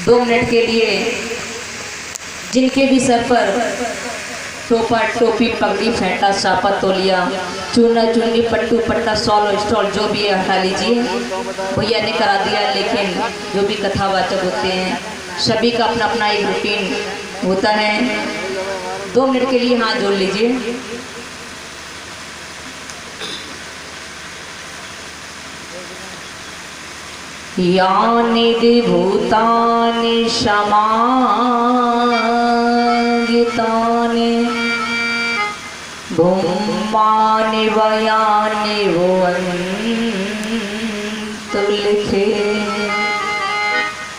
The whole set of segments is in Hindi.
2 मिनट के लिए जिनके भी सर पर टोपा टोपी पगड़ी फेंटा सापा तोलिया चूना चुन्नी पट्टू पट्टा सॉल स्टॉल जो भी है हटा लीजिए। भैया ने करा दिया, लेकिन जो भी कथावाचक होते हैं सभी का अपना अपना एक रूटीन होता है। 2 मिनट के लिए हाथ जोड़ लीजिए। यानि भूतानि समागितानि भूमानि वयानि भुवन्तु लिखे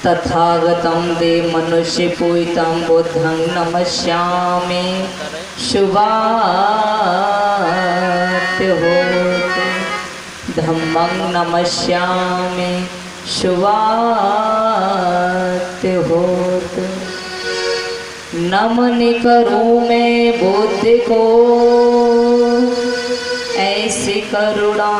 तथागतं ते मनुष्य पूजितं बुद्धं नमस्यामि शुभात् होतु धम्मं नमस्यामि शुभात् होतु। नमन करूं मैं बुद्ध को ऐसी करुणा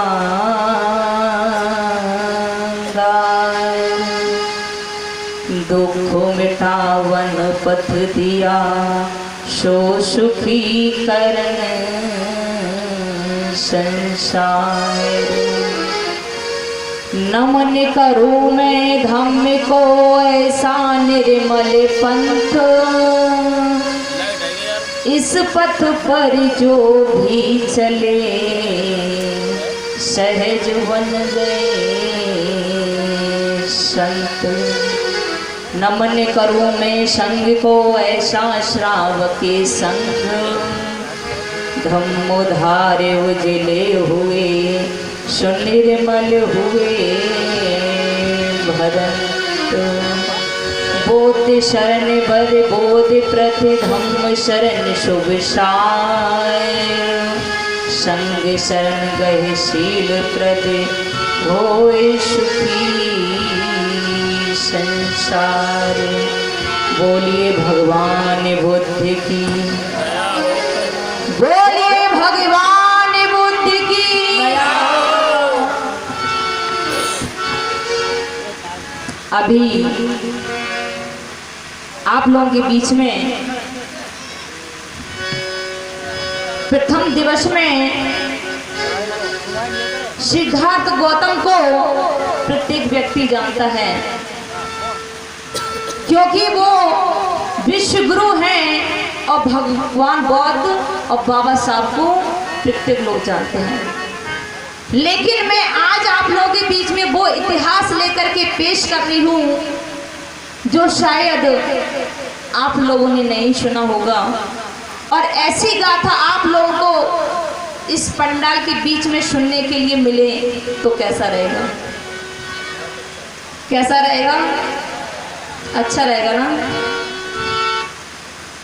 दुख मिटावन पथ दिया सो सुखी करन संसार। नमन करूं मैं धम्म को ऐसा निर्मल पंथ इस पथ पर जो भी चले सहज बन गए संत। नमन करूं मैं संग को ऐसा श्रावके संग धम्मोधारे उजले हुए सुनिर्मल हुए भरत। बोध शरण बर बोध प्रति धम्म शरण शुभ साय संग शरण गहे शील प्रद होए सुखी संसार। बोलिए भगवान बुद्ध की, बोलिए भगवान बुद्ध की। अभी आप लोगों के बीच में प्रथम दिवस में सिद्धार्थ गौतम को प्रत्येक व्यक्ति जानता है, क्योंकि वो विश्व गुरु हैं और भगवान बौद्ध और बाबा साहब को प्रत्येक लोग जानते हैं। लेकिन मैं आज आप लोगों के बीच में वो इतिहास लेकर के पेश कर रही हूँ जो शायद आप लोगों ने नहीं सुना होगा, और ऐसी गाथा आप लोगों को इस पंडाल के बीच में सुनने के लिए मिले तो कैसा रहेगा? कैसा रहेगा? अच्छा रहेगा ना?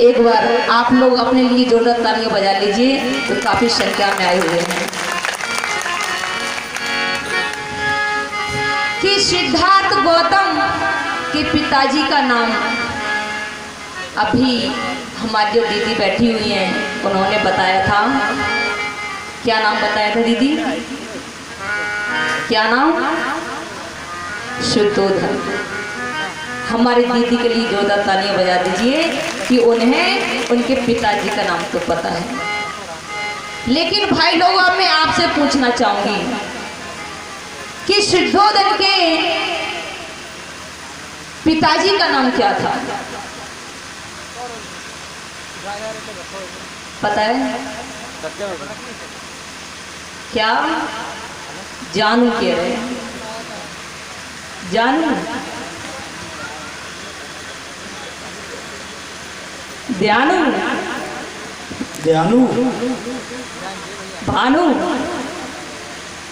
एक बार आप लोग अपने लिए जोरदार तालियां बजा लीजिए, तो काफी संख्या में आए हुए हैं। कि सिद्धार्थ गौतम के पिताजी का नाम अभी हमारी जो दीदी बैठी हुई हैं उन्होंने बताया था। क्या नाम बताया था दीदी? क्या नाम? शुद्धोधन। हमारी दीदी के लिए जोरदार तालियां बजा दीजिए कि उन्हें उनके पिताजी का नाम तो पता है। लेकिन भाई लोगों, मैं आपसे पूछना चाहूंगी कि शुद्धोधन के पिताजी का नाम क्या था? पता है? क्या? जानू कह रहे हैं? जानू? ध्यानु? ध्यानु? भानु?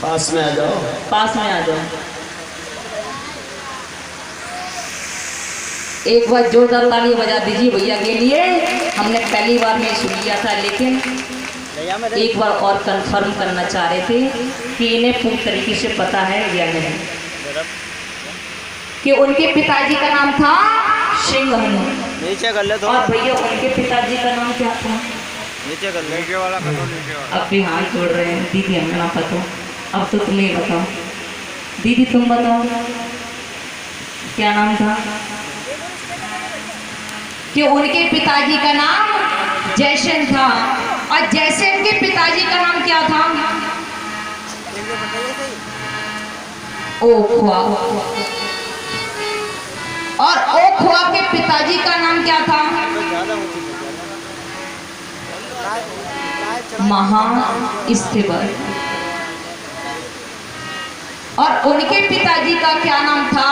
पास में आ जाओ, पास में आ जाओ। एक बार जोरदार ताली बजा दीजिए भैया के लिए। हमने पहली बार में सुन लिया था, लेकिन एक बार और कंफर्म करना चाह रहे थे कि इन्हें पूरी तरीके से पता है या नहीं कि उनके पिताजी का नाम था सिंह हनु। नीचे कर ले तो। और भैया उनके पिताजी का नाम क्या था? नीचे कर ले। नीचे वाला कर दो, नीचे वाला। अब भी हाथ जोड़ रहे हैं। दीदी हमें ना पता, अब तो तुम्हें बताओ। दीदी तुम बताओ। क्या नाम था? कि उनके पिताजी का नाम जयसेन था, और जयसेन के पिताजी का नाम क्या था? ओखवा। और ओखवा के पिताजी का नाम क्या था? महाइस्तिवर। और उनके पिताजी का क्या नाम था?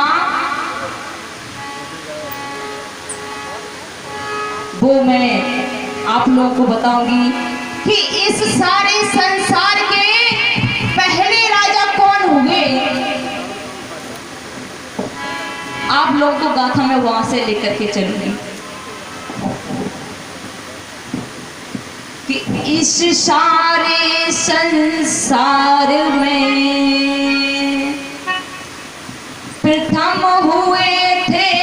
वो मैं आप लोगों को बताऊंगी कि इस सारे संसार के पहले राजा कौन हुए। आप लोगों को गाथा में वहां से लेकर के चलूंगी कि इस सारे संसार में प्रथम हुए थे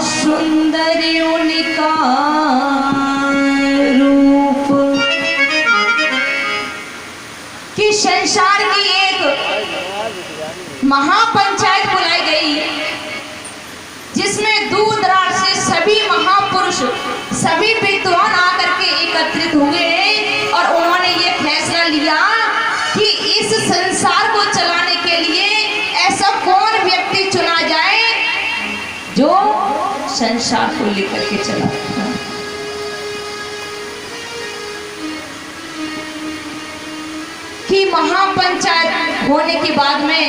सुंदर उनका रूप कि संसार की एक महापंचायत बुलाई गई, जिसमें दूर दराज से सभी महापुरुष, सभी विद्वान आकर के एकत्रित हुए और उन्होंने ये फैसला लिया कि इस संसार को चलाने के लिए ऐसा कौन व्यक्ति चुना जाए जो संसार को लेकर के चला। कि महापंचायत होने के बाद में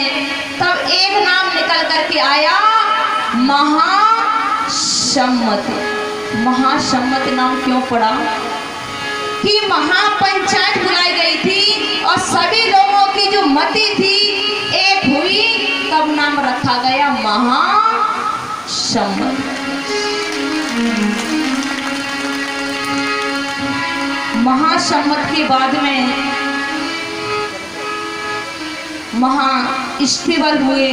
तब एक नाम निकल करके आया, महासम्मत। महासम्मत नाम क्यों पड़ा? कि महापंचायत बुलाई गई थी और सभी लोगों की जो मति थी एक हुई, तब नाम रखा गया महासम्मत। महासम्मत के बाद में महाइस्तिवर हुए।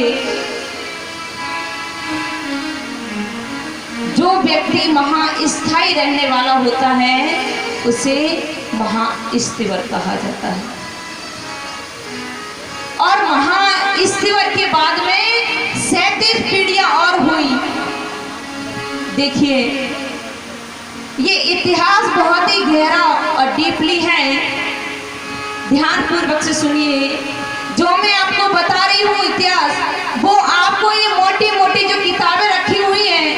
जो व्यक्ति महास्थायी रहने वाला होता है उसे महाइस्तिवर कहा जाता है। और महाइस्तिवर के बाद में 37 पीढ़ियां और हुई। देखिए, ये इतिहास बहुत ही गहरा और डीपली है, ध्यान पूर्वक से सुनिए। जो मैं आपको बता रही हूँ इतिहास, वो आपको ये मोटी मोटी जो किताबें रखी हुई हैं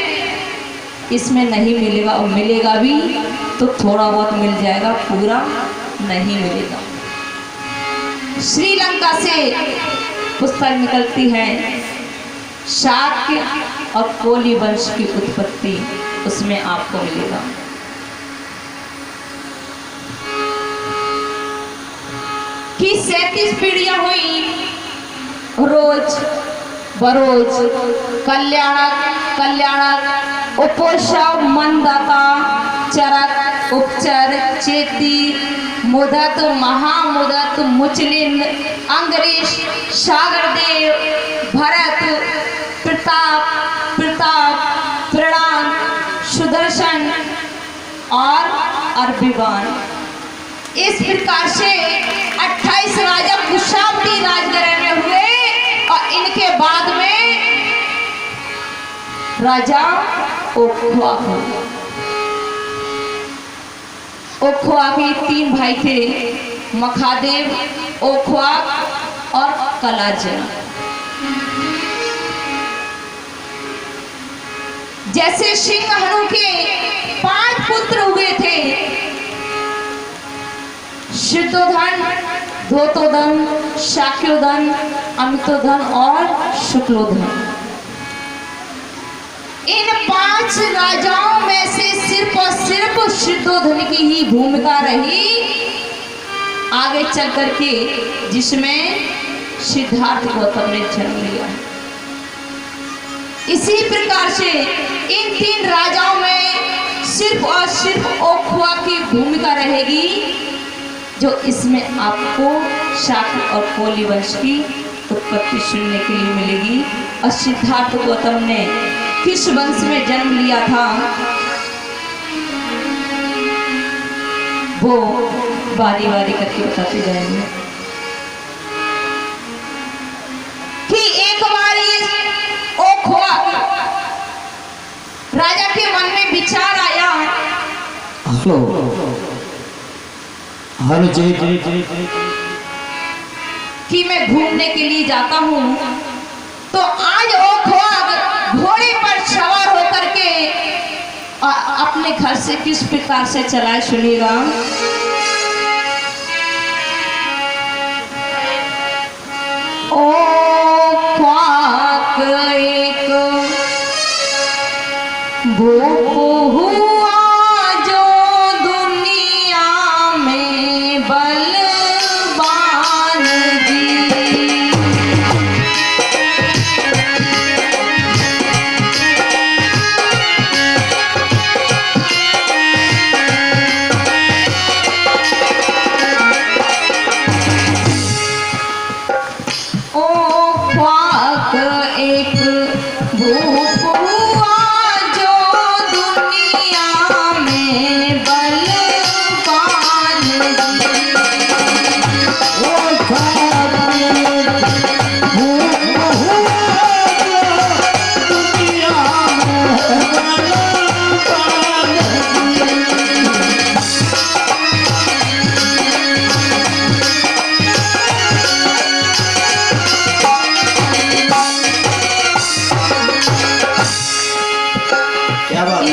इसमें नहीं मिलेगा, और मिलेगा भी तो थोड़ा बहुत मिल जाएगा, पूरा नहीं मिलेगा। श्रीलंका से पुस्तक निकलती है, शाक्य और कोली वंश की उत्पत्ति, उसमें आपको मिलेगा। कि 37 पीढ़ियां हुई, रोज बरोज, कल्याणक, कल्याणक, उपोषव, मंदता, चरक, उपचर, चेती, मुदत, महामुदत, मुचलिंद, अंगरीश, सागरदेव, भरत, प्रताप, प्रणाम, सुदर्शन और अरबीवान। इस प्रकार से 28 राजा कुशावती राजगृह में हुए और इनके बाद में राजा ओखवा हुए। ओखवा के 3 भाई थे, मखादेव, ओखवा और कलाजन। जैसे सिंहनु के 5 पुत्र हुए थे, शुद्धोधन, धोतोधन, शाक्योधन, अमितोधन और शुक्लोधन। इन 5 राजाओं में से सिर्फ और सिर्फ शुद्धोधन की ही भूमिका रही आगे चल करके, जिसमें सिद्धार्थ गौतम ने जन्म लिया। इसी प्रकार से इन 3 राजाओं में सिर्फ और सिर्फ ओखवा की भूमिका रहेगी, जो इसमें आपको शाक्य और कोली वंश की उत्पत्ति सुनने के लिए मिलेगी। और सिद्धार्थ गौतम ने किस वंश में जन्म लिया था वो बारी बारी करके बताते जाएंगे। कि एक बार राजा के मन में विचार आया। हेलो हेलो जी कि मैं घूमने के लिए जाता हूँ तो आज घोड़े पर सवार होकर के अपने घर से किस प्रकार से चलाए सुनिएगा। ओ ख्वाक एक भूप हुआ जो दुनिया में बलवान जी। ओ ख्वाक एक भूप हुआ जो दुनिया में बलवान जी। क्या बात है?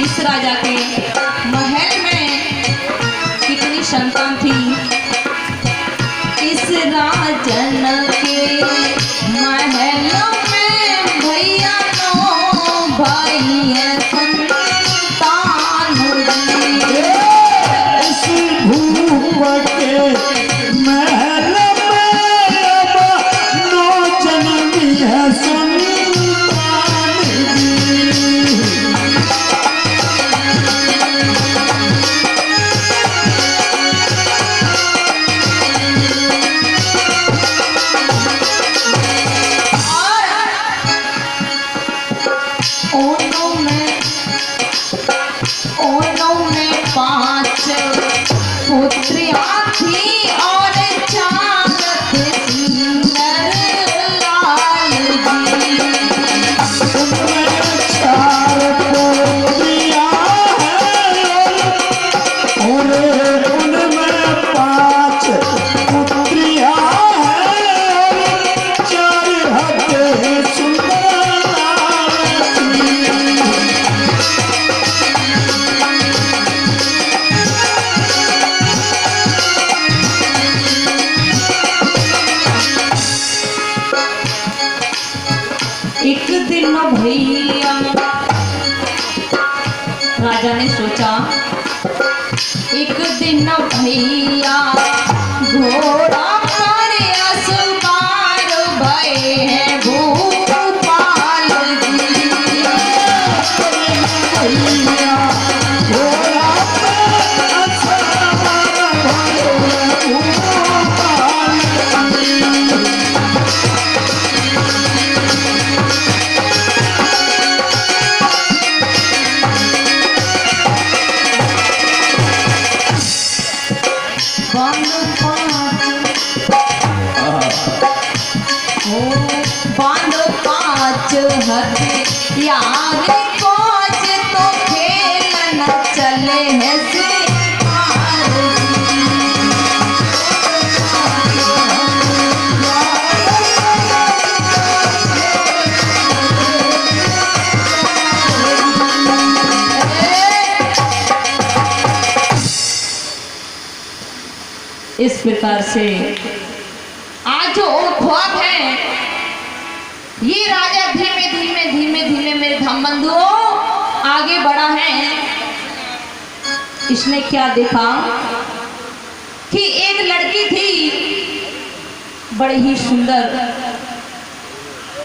इस राजा के महल में कितनी संतान थी। इस राजन के महल में भैया नो भाई है संतान जी। इस भूप के महल में अब नौ जन्मी है संतान जी। ओनों में 5 पुत्रियां थी और 4 सुंदर लाल जी। उनमें 4 पुत्रियां हैं और उनमें 5 पुत्रियां हैं और 4 हते सुंदर लाल जी। एक दिन भैया राजा ने सोचा, एक दिन भैया घोड़ा पर असवार भये हैं भूपाल जी। भैया घोड़ा पर सवार भये भूपाल जी। बांध 5 हथियार कोच तो खेल न चले हैं सितार जी। इस प्रकार से आज जो ख्वाब है ये राजा धीमे धीमे धीमे धीमे मेरे धम बंधुओं आगे बढ़ा है। इसने क्या देखा कि एक लड़की थी बड़ी ही सुंदर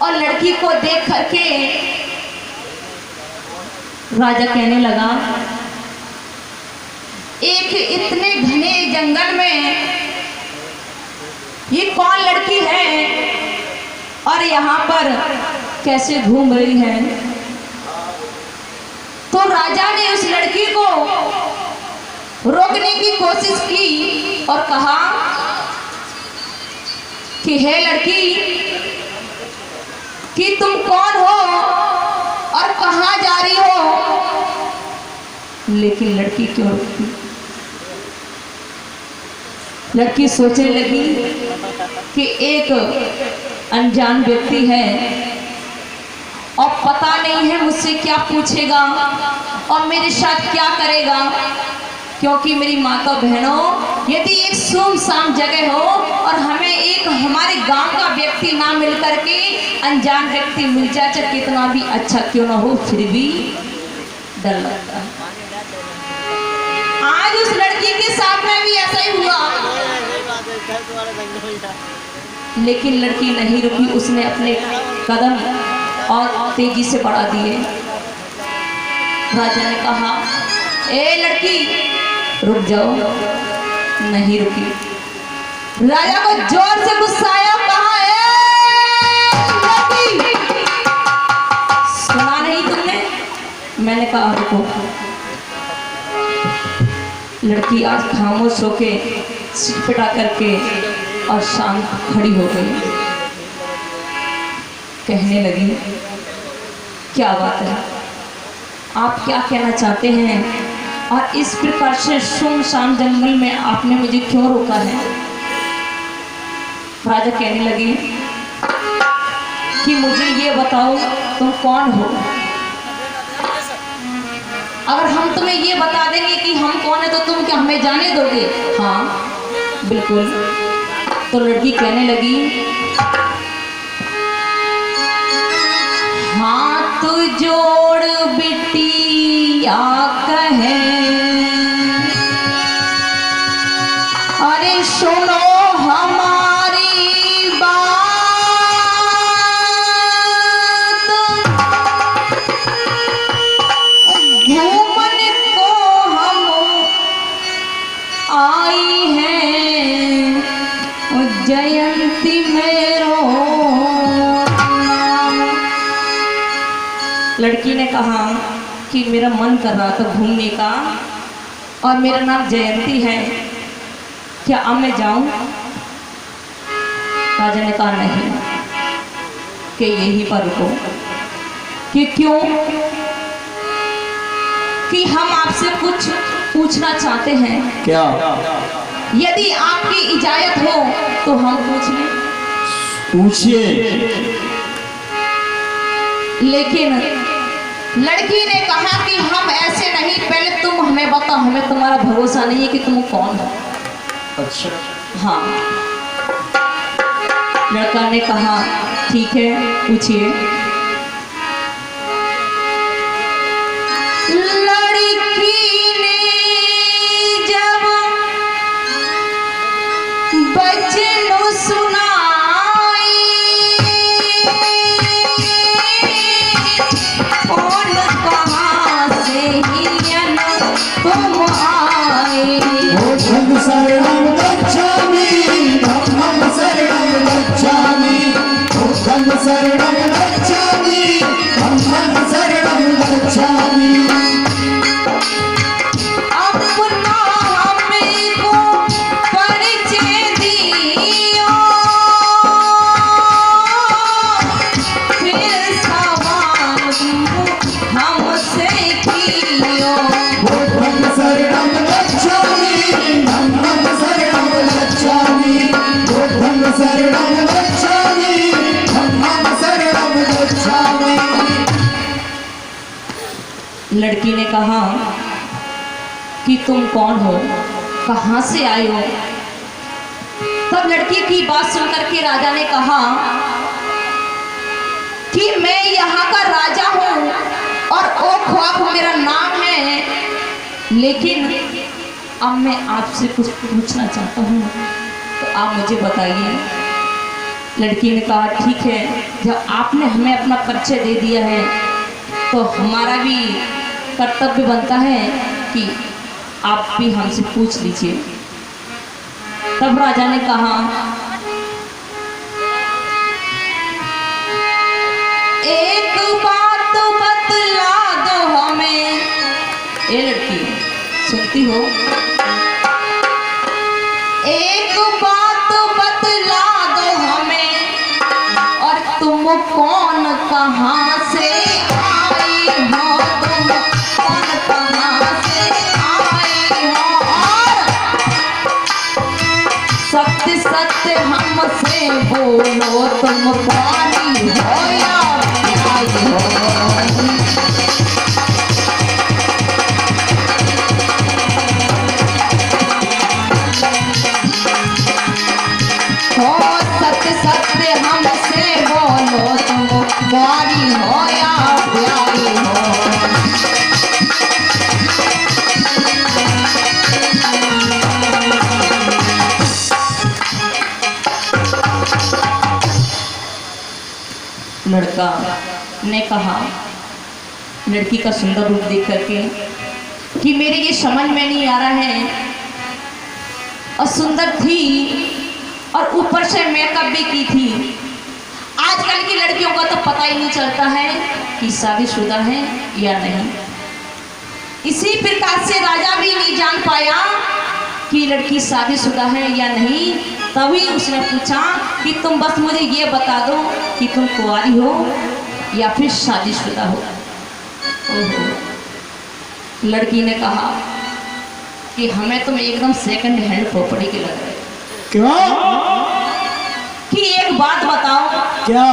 और लड़की को देख करके राजा कहने लगा, एक इतने घने जंगल में ये कौन लड़की है और यहाँ पर कैसे घूम रही है। तो राजा ने उस लड़की को रोकने की कोशिश की और कहा कि हे लड़की, कि तुम कौन हो और कहाँ जा रही हो। लेकिन लड़की क्यों रुकी। लड़की सोचने लगी कि एक अनजान व्यक्ति है और पता नहीं है मुझसे क्या पूछेगा और मेरे साथ क्या करेगा, क्योंकि मेरी माता बहनों, यदि एक सुनसान जगह हो और हमें एक हमारे गांव का व्यक्ति ना मिल करके अनजान व्यक्ति मिल जाए, चाहे कितना भी अच्छा क्यों ना हो, फिर भी डर लगता है। आज उस लड़की के साथ में भी ऐसा ही हुआ, लेकिन लड़की नहीं रुकी। उसने अपने कदम और तेजी से बढ़ा दिए। राजा ने कहा, ए लड़की रुक जाओ। नहीं रुकी। राजा को जोर से गुस्सा आया, कहा, ए लड़की, सुना नहीं तुमने? मैंने कहा रुको। लड़की आज खामोश होके सिर पिटा करके और शांत खड़ी हो गई। कहने लगी, क्या बात है, आप क्या कहना चाहते हैं और इस प्रकार से सुनसान जंगल में आपने मुझे क्यों रोका है। राजा कहने लगे कि मुझे ये बताओ तुम कौन हो। अगर हम तुम्हें ये बता देंगे कि हम कौन है तो तुम क्या हमें जाने दोगे। हाँ बिल्कुल। तो लड़की कहने लगी, हाथ जोड़ बिटिया कहे, अरे सुनो हमारी बात, घूमन को हम आई हैं जयंती मेरो नाम। लड़की ने कहा कि मेरा मन कर रहा था घूमने का और मेरा नाम जयंती है, क्या अब मैं जाऊं। राजा ने कहा नहीं, कि यहीं पर रुको। कि क्यों? कि हम आपसे कुछ पूछना चाहते हैं। क्या? यदि आपकी इजाजत हो तो हम पूछ लें। पूछिए। लेकिन लड़की ने कहा कि हम ऐसे नहीं, पहले तुम हमें बताओ, हमें तुम्हारा भरोसा नहीं है कि तुम कौन हो। अच्छा। हाँ। लड़का ने कहा ठीक है पूछिए। लड़की ने जब बचन सुनाई, कौन कहाँ से हियन तुम आए। धम्म शरणं गच्छामि, धम्मं शरणं गच्छामि, धम्म शरणं गच्छामि, धम्मं शरणं गच्छामि। अपना हमको परिचय दियो, फिर सवाल हमसे कियो। धम्म शरणं गच्छामि, धम्मं शरणं गच्छामि, धम्म शरणं गच्छामि, धम्मं शरणं गच्छामि। लड़की ने कहा कि तुम कौन हो, कहाँ से आए हो। तब लड़की की बात सुनकर के राजा ने कहा कि मैं यहाँ का राजा हूँ और ओ ख्वाब मेरा नाम है, लेकिन अब मैं आपसे कुछ पूछना चाहता हूँ, तो आप मुझे बताइए। लड़की ने कहा ठीक है, जब आपने हमें अपना परिचय दे दिया है तो हमारा भी कर्तव्य बनता है कि आप भी हमसे पूछ लीजिए। तब राजा ने कहा ए लड़की सुनती हो? एक बात बतला दो हमें, और तुम कौन कहाँ से आई हो? तुम कौन कहाँ से आई हो? और सत्य सत्य हमसे बोलो, तुम पानी हो या प्याई हो? सत्य सत्य हमसे बोलो, तुम प्यारी हो या प्यारी हो? लड़का ने कहा लड़की का सुंदर रूप देख करके कि मेरे ये समझ में नहीं आ रहा है, और सुंदर थी और ऊपर से मेकअप भी की थी। आजकल की लड़कियों का तो पता ही नहीं चलता है कि शादीशुदा है या नहीं। इसी प्रकार से राजा भी नहीं जान पाया कि लड़की शादीशुदा है या नहीं। तभी उसने पूछा कि तुम बस मुझे ये बता दो कि तुम कुंवारी हो या फिर शादीशुदा हो। ओहो। लड़की ने कहा कि हमें तुम एकदम सेकंड हैंड प्रॉपर्टी के लग रहे। क्यों? कि एक बात बताओ, क्या?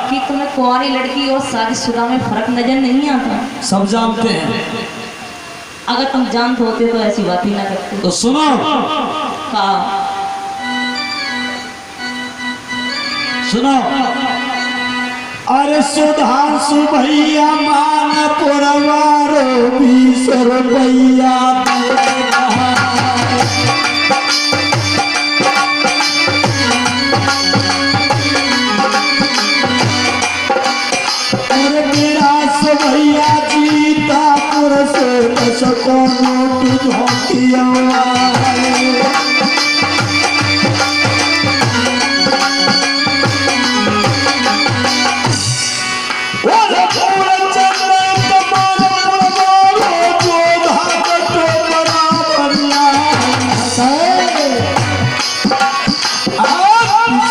कि तुम्हें कुंवारी लड़की और शादीशुदा में फर्क नजर नहीं आता? सब जानते हैं। अगर तुम जानते होते तो ऐसी बात ही ना करते। तो सुनो। का सुनो। अरे सुधांशु भैया मान पुरवारो 20 रुपया भैया जीता पुरुष सको नोट धोतिया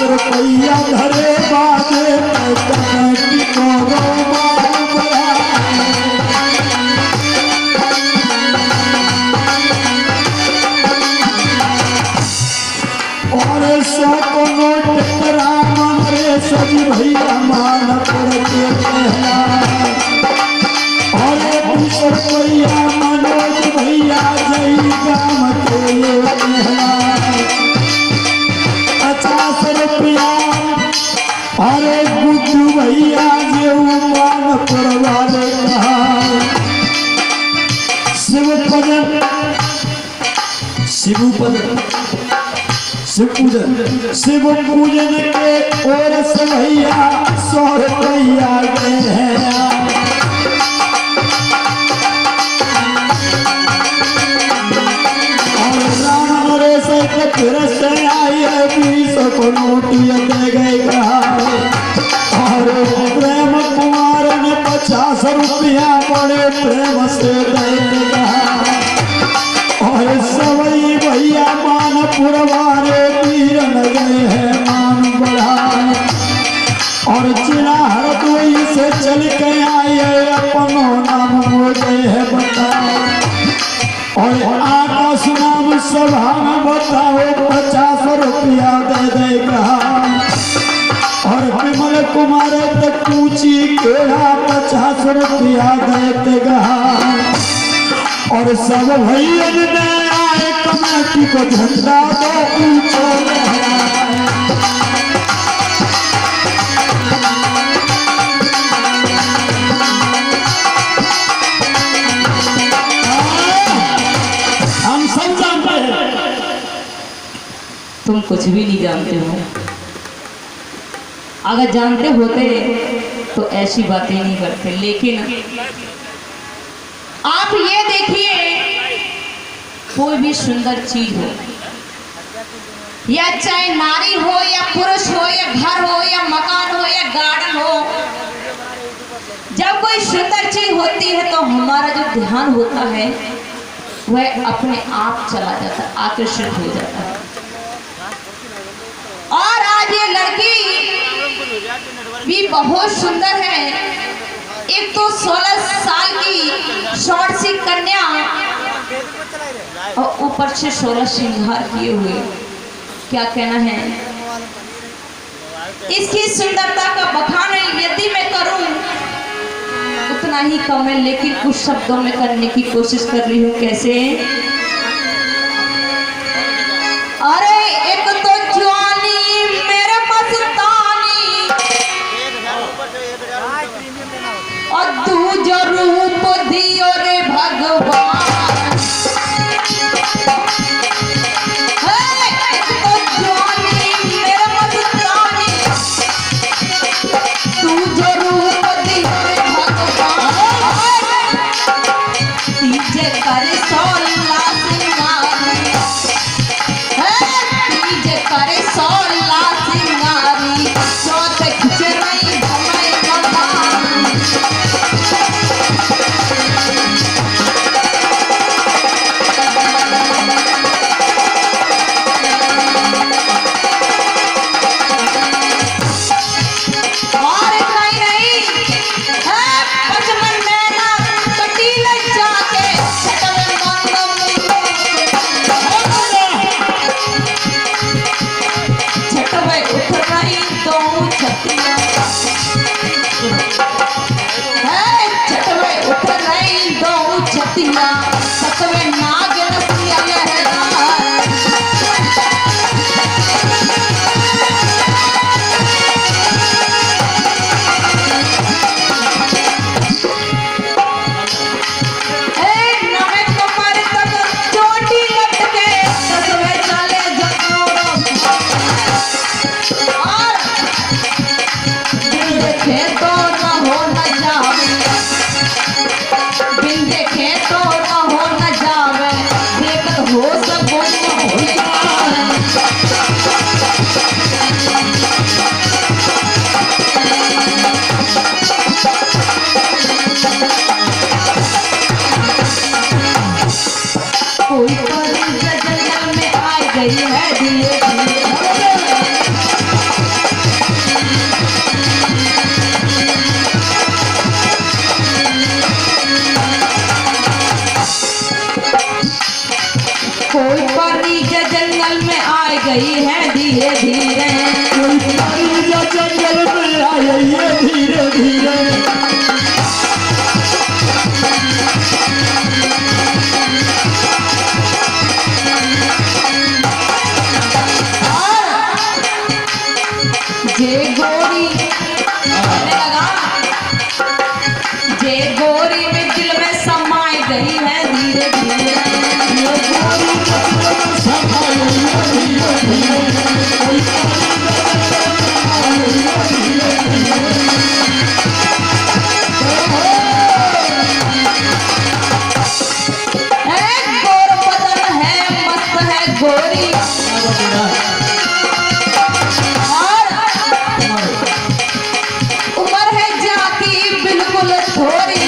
रुपया धरे बाजे और सौ को नोट राम रे सजी भैया मान पड़ते और 20 रुपया मनोज भैया जई काम के 50 रुपया अरे गुड्डू भैया जे मान परवाले कहा शिवपूजन के और भैया 100 रुपया गए हैं। और राम रे से फिर से आई है 20 को नोटिया दे गए। और प्रेम कुमार ने 50 रुपया बड़े प्रेम से दे गया। और सवई भैया मान पुरवारे तीर गए हैं मान बढ़ाए। और चिला हरदोई से चल के आए अपनो नाम हो गए है बताओ। और आकाश नाम सभा में बताओ 50 रुपया दे देगा। और विमल कुमार तक पूछी केड़ा 50 रुपया दे देगा। और सब भैया ने आए कमेटी को झंडा दो ऊंचा लहराए। हम सब जानते हैं। तुम कुछ भी नहीं जानते हो। अगर जानते होते तो ऐसी बातें नहीं करते। लेकिन आप ये देखिए, कोई भी सुंदर चीज हो, या चाहे नारी हो या पुरुष हो या घर हो या मकान हो या गार्डन हो, जब कोई सुंदर चीज हो होती है तो हमारा जो ध्यान होता है वह अपने आप चला जाता है, आकर्षित हो जाता है। और आज ये लड़की भी बहुत सुंदर है। एक तो 16 साल की शॉर्ट सी कन्या और ऊपर से 16 श्रृंगार किए हुए, क्या कहना है। इसकी सुंदरता का बखान यदि मैं करूं उतना ही कम है, लेकिन कुछ शब्दों में करने की कोशिश कर रही हूँ। कैसे? अरे एक तो जवानी मेरे मस्तानी और दूजा रूप दियो रे भगवान। एक तो जवानी मेरे मस्तानी, दूजा रूप दियो रे भगवान। तीजे करे 16 सिंगारी, तीजे करे 16 सिंगारी, चौथे खिंचे रही भमई कमानी। और नहीं नहीं है बचपन में ना कटील जाके छटवे छटवे उठ रही तो छतिया है, छटवे उठ रही दो छतिया, सतवे नाग नसिया लहरा। नवे कमर तक चोटी लटके, दसवे चले जकोरो। और बिन देखे तो न हो न जावे, बिन देखे तो न हो न जावे, देखत हो सब हो जावे। कोई परी जंगल में आ गई है धीरे धीरे। कोई परी जंगल में आ गई है धीरे धीरे। जंगल में आए ये धीरे धीरे। जे गोरी कहने लगा, जे गोरी में दिल में समाई गई है धीरे धीरे। ये गोरी सफाई धीरे धीरे। गोर बदन है, मस्त है गोरी। और उम्र है जाती बिल्कुल थोड़ी।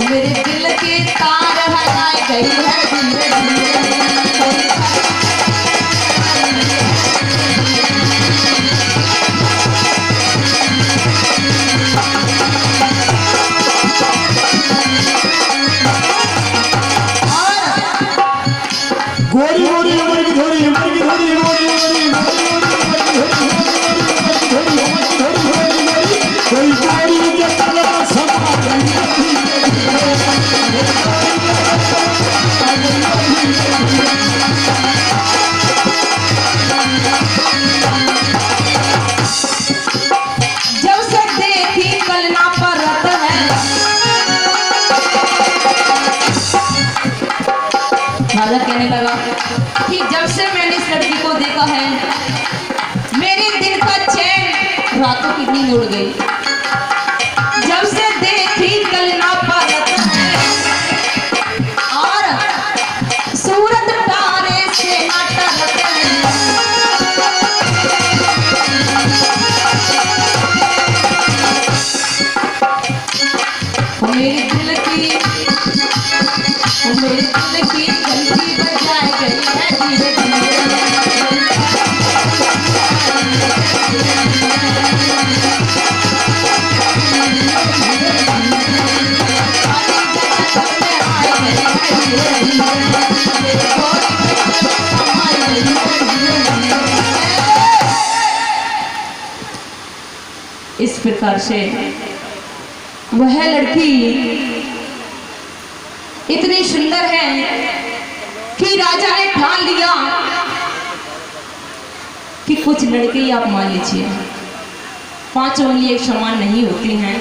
मेरे दिल के तार हटाई गई है धीरे धीरे। गोरी गोरी उमर की थोड़ी, उमर की थोड़ी, गोरी गोरी कोई गोरी जंगल समा गई। जब से देखी कलना परत है, राजा कहने लगा कि जब से मैंने इस लड़की को देखा है मेरे दिन का चैन रातों की नींद उड़ गई। जब से देखी कलना परत है और सूरत तारे से ना टरत है। इस प्रकार से वह लड़की इतनी सुंदर है कि राजा ने ठान लिया कि कुछ लड़के आप मान लीजिए 5 उंगली एक समान नहीं होती हैं,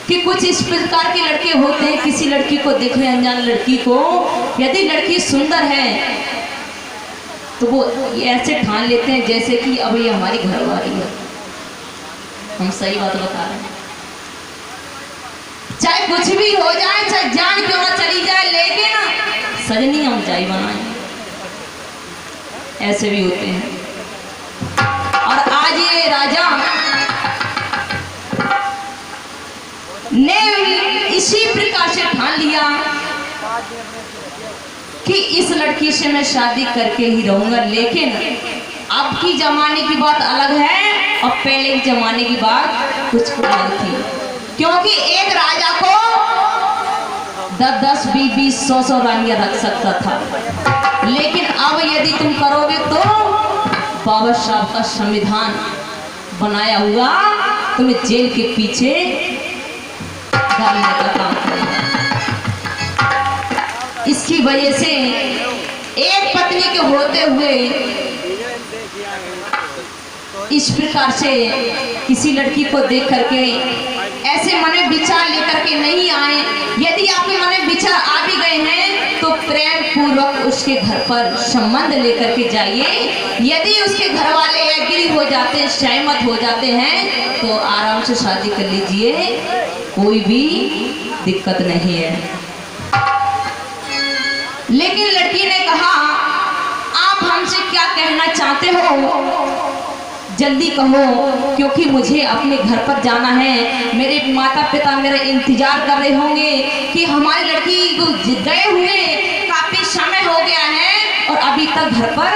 कि कुछ इस प्रकार के लड़के होते हैं, किसी लड़की को देखे अनजान लड़की को यदि लड़की सुंदर है तो वो ऐसे ठान लेते हैं जैसे कि अब ये हमारी घरवाली है। हम सही बात बता रहे हैं, चाहे कुछ भी हो जाए, चाहे जान क्यों ना चली जाए, लेकिन सजनी हम चाय बनाए, ऐसे भी होते हैं। और आज ये राजा ने इसी प्रकार से ठान लिया कि इस लड़की से मैं शादी करके ही रहूंगा। लेकिन अब की जमाने की बात अलग है और पहले के जमाने की बात कुछ अलग थी, क्योंकि एक राजा को 10-10, 20-20, 100-100 रानियां रख सकता था। लेकिन अब यदि तुम करोगे तो बाबा साहब का संविधान बनाया हुआ तुम्हें जेल के पीछे डालने का काम करेगा। इसकी वजह से एक पत्नी के होते हुए इस प्रकार से किसी लड़की को देख करके ऐसे मन में विचार लेकर के नहीं आए। यदि आपके मन में विचार आ भी गए हैं तो प्रेम पूर्वक उसके घर पर संबंध लेकर के जाइए। यदि उसके घर वाले एग्री हो जाते हैं, सहमत हो जाते हैं तो आराम से शादी कर लीजिए, कोई भी दिक्कत नहीं है। लेकिन लड़की ने कहा आप हमसे क्या कहना चाहते हो, जल्दी कहो, क्योंकि मुझे अपने घर पर जाना है। मेरे माता पिता मेरा इंतजार कर रहे होंगे कि हमारी लड़की को गए हुए काफी समय हो गया है और अभी तक घर पर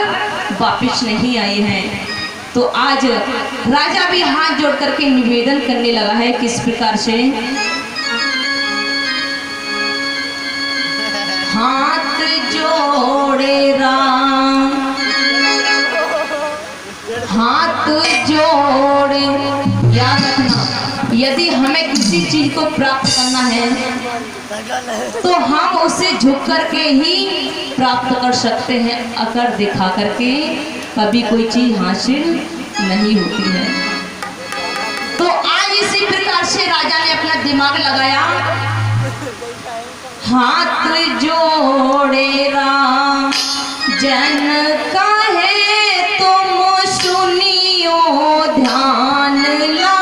वापस नहीं आए हैं। तो आज राजा भी हाथ जोड़ करके निवेदन करने लगा है किस प्रकार से, हाथ जोड़े राम, हाथ जोड़े। याद रखना, यदि हमें किसी चीज को प्राप्त करना है तो हम उसे झुक करके ही प्राप्त कर सकते हैं, अगर दिखा करके कभी कोई चीज हासिल नहीं होती है। तो आज इसी प्रकार से राजा ने अपना दिमाग लगाया, हाथ जोड़े राम जन का है तुम सुनियो ध्यान लगाएगी।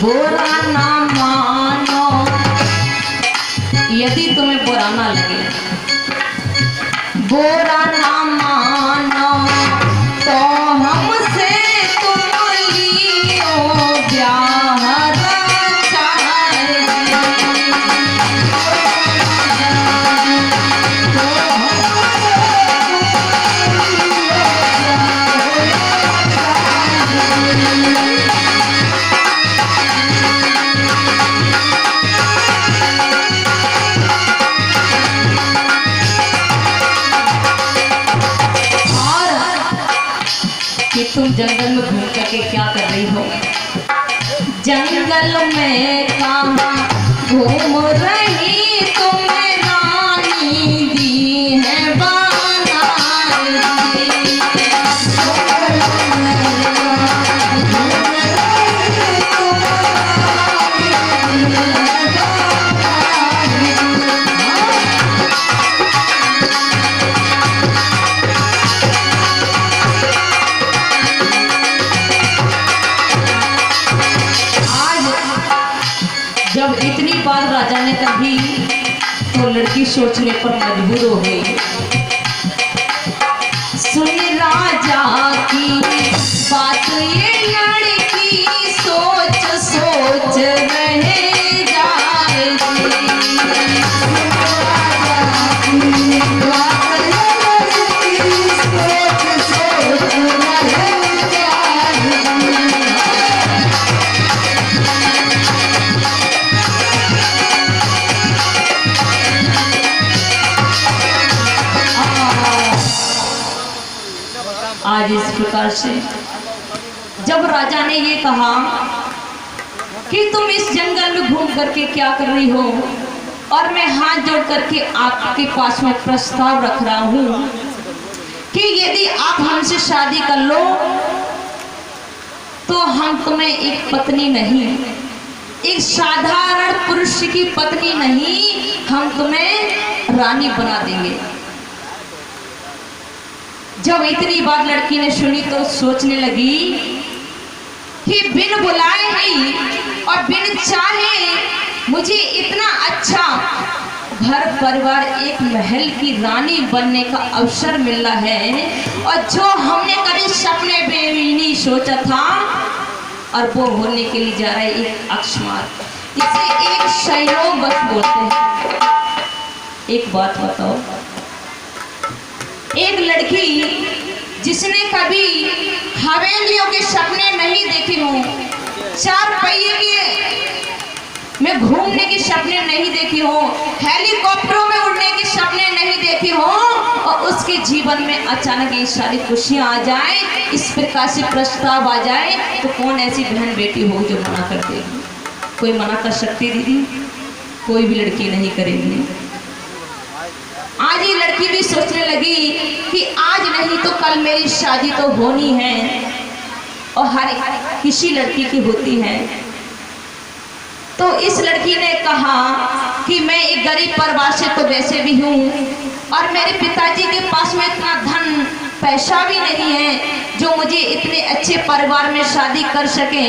बुरा ना मानो, यदि तुम्हें बुरा ना लगे, बुरा ना मानो तो हमसे तुम लियो ब्याह तुम जंगल में घूम करके क्या कर रही हो, जंगल में कहाँ घूम रही, तुम्हें रानी दी है बनाई। लड़की सोचने पर मजबूर हो गई। सुनी राजा की बात ये लड़की सोच सोच रह जाएगी। आज इस प्रकार से जब राजा ने ये कहा कि तुम इस जंगल में घूम करके क्या कर रही हो, और मैं हाथ जोड़ करके आपके पास में प्रस्ताव रख रहा हूँ कि यदि आप हमसे शादी कर लो तो हम तुम्हें एक पत्नी नहीं, एक साधारण पुरुष की पत्नी नहीं, हम तुम्हें रानी बना देंगे। जब इतनी बात लड़की ने सुनी तो सोचने लगी कि बिन बुलाए ही और बिन चाहे मुझे इतना अच्छा घर परिवार, एक महल की रानी बनने का अवसर मिल रहा है, और जो हमने कभी सपने में भी नहीं सोचा था, और वो होने के लिए जा रहा है एक अकस्मात, इसे एक संयोग बस बोलते हैं। एक बात बताओ, एक लड़की जिसने कभी हवेलियों के सपने नहीं देखे हों, चार पहिए के में घूमने के सपने नहीं देखे हों, हेलीकॉप्टरों में उड़ने के सपने नहीं देखे हों, और उसके जीवन में अचानक ये सारी खुशियां आ जाए, इस प्रकार से प्रस्ताव आ जाए, तो कौन ऐसी बहन बेटी हो जो मना कर देगी? कोई मना कर सकती दीदी? कोई भी लड़की नहीं करेगी। आज ये लड़की भी सोचने लगी कि आज नहीं तो कल मेरी शादी तो होनी है, और हर किसी लड़की की होती है। तो इस लड़की ने कहा कि मैं एक गरीब परिवार से तो वैसे भी हूँ, और मेरे पिताजी के पास में इतना धन पैसा भी नहीं है जो मुझे इतने अच्छे परिवार में शादी कर सके।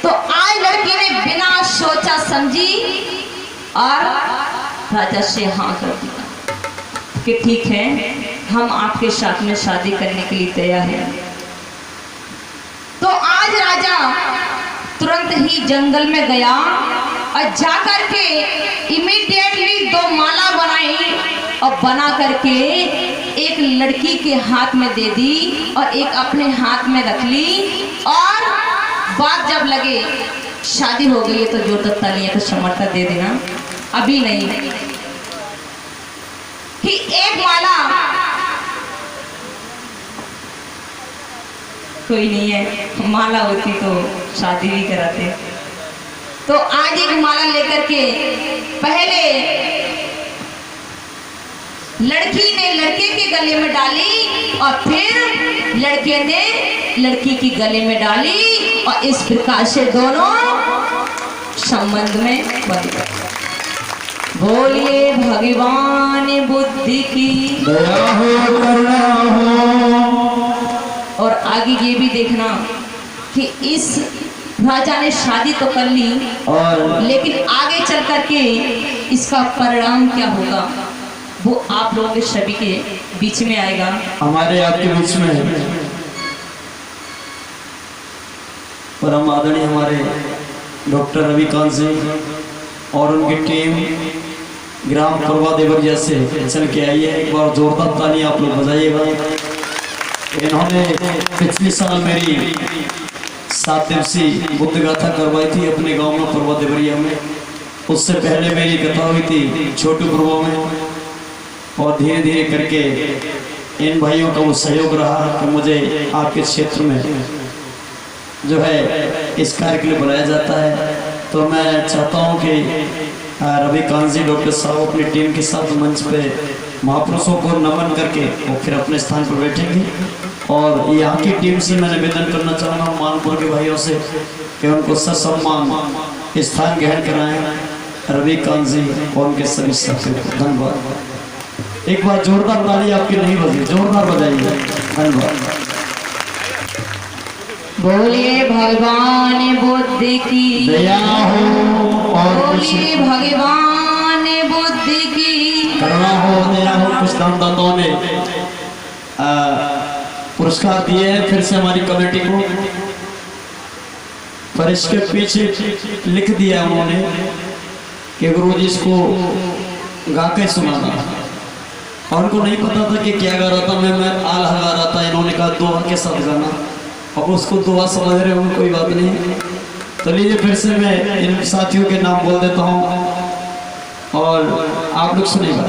तो आज लड़की ने बिना सोचा समझी और राजा से हाँ कर दिया कि ठीक है, हम आपके साथ में शादी करने के लिए तैयार हैं। तो आज राजा तुरंत ही जंगल में गया और जाकर के इमीडिएटली 2 माला बनाई, और बना करके एक लड़की के हाथ में दे दी और एक अपने हाथ में रख ली। और बात जब लगे शादी हो गई है तो जोरदार तालियां का समर्थन दे देना, अभी नहीं कि एक माला कोई नहीं है, माला होती तो शादी भी कराते। तो आज एक माला लेकर के पहले लड़की ने लड़के के गले में डाली, और फिर लड़के ने लड़की की गले में डाली, और इस प्रकार से दोनों संबंध में बन गए। बोलिए भगवान बुद्धि की दया हो, करुणा हो। और आगे ये भी देखना कि इस राजा ने शादी तो कर ली, और लेकिन आगे चल करके इसका परिणाम क्या होगा वो आप लोगों के सभी के बीच में आएगा। हमारे आपके बीच में परम आदरणीय हमारे डॉक्टर रविकांत जी और उनकी टीम ग्राम करवा देवरिया से चल के आई है। एक बार जोरदार ताली आप लोग बजाइएगा। इन्होंने पिछले साल मेरी 7 दिवसीय बुद्ध गाथा करवाई थी अपने गांव में करवा देवरिया में। उससे पहले मेरी कथा हुई थी छोटू प्रभा में, और धीरे धीरे करके इन भाइयों का वो सहयोग रहा कि मुझे आपके क्षेत्र में जो है इस कार्य के लिए बुलाया जाता है। तो मैं चाहता हूँ कि रविकांत जी डॉक्टर साहब अपनी टीम के साथ मंच पे महापुरुषों को नमन करके वो फिर अपने स्थान पर बैठेंगे। और यहाँ की टीम से मैं निवेदन करना चाहूँगा मानपुर के भाइयों से कि उनको ससम्मान स्थान ग्रहण कराएं रविकांत जी और उनके सभी साथियों को। धन्यवाद। एक बार जोरदार ताली आपकी नहीं बजी, जोरदार बजाइए। धन्यवाद। बोलिए भगवान बुद्धि की दया हो, और बोलिए भगवान बुद्धि की नया हो। कुछ दानदाताओं ने पुरस्कार दिए हैं फिर से हमारी कमेटी को, पर इसके पीछे लिख दिया उन्होंने कि गुरुजी इसको गा के सुनाना, और उनको नहीं पता था कि क्या गा रहा था। मैं आल्हा गा रहा था, इन्होंने कहा दुआ के साथ गाना। अब उसको दुआ समझ रहे हो, कोई बात नहीं। तो लीजिए फिर से मैं इन साथियों के नाम बोल देता हूँ और आप लोग सुनिएगा।